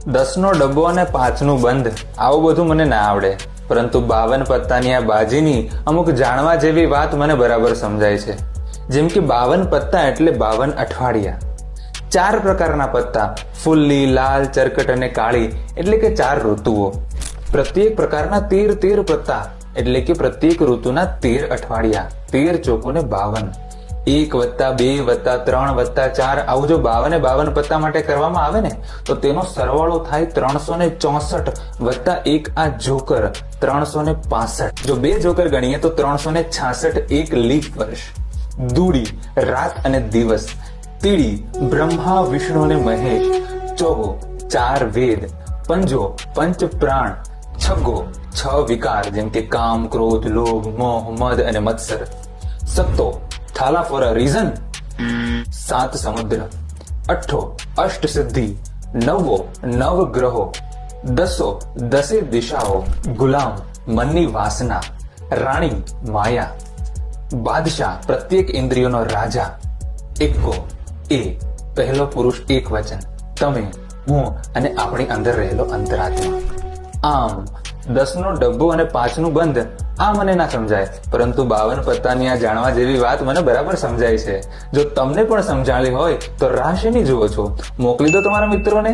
10નો ડબ્બો અને 5નું બંધ આવું બધું મને ના આવડે, પરંતુ 52 પત્તાની આ બાજીની અમુક જાણવા જેવી વાત મને બરાબર સમજાય છે. જેમ કે 52 પત્તા એટલે 52 અઠવાડિયા. 4 પ્રકારના પત્તા, ફુલ્લી, લાલ, ચરકટ અને કાળી એટલે કે 4 ઋતુઓ. પ્રત્યેક પ્રકારના 13 પત્તા એટલે કે પ્રત્યેક ઋતુના 13 અઠવાડિયા. 13 ચોકોને 52. 1+2+3+4 આવું જો 52 પત્તા માટે કરવામાં આવે ને તો તેનો સરવાળો થાય 364 વત્તા એક આ જોકર 365. જો 2 જોકર ગણીએ તો 366 એક લીપ વર્ષ. દૂડી રાત અને દિવસ. તીડી બ્રહ્મા વિષ્ણુ અને મહેશ. ચોગો 4 વેદ. પંજો પંચ પ્રાણ. છગ્ગો 6 વિકાર જેમ કે કામ, ક્રોધ, લોભ, મોહ, મદ અને મત્સર. સત્તો થાલા ફોર અ રીઝન. 7 સમુદ્ર. અઠ્ઠો અષ્ટ સિદ્ધિ. નવવો 9 ગ્રહો. 10 દિશાઓ. ગુલામ મનની વાસના. રાણી માયા. બાદશાહ પ્રત્યેક ઇન્દ્રિયોનો રાજા. એકો એ પહેલો પુરુષ એક વચન. તમે, હું અને આપણી અંદર રહેલો અંતરાત્મા. આમ 10નો ડબ્બો અને 5નું બંધ આ મને ના સમજાય, પરંતુ 52 પત્તાની આ જાણવા જેવી વાત મને બરાબર સમજાય છે. જો તમને પણ સમજાણી હોય તો રાહ શેની જુઓ છો? મોકલી દો તમારા મિત્રોને.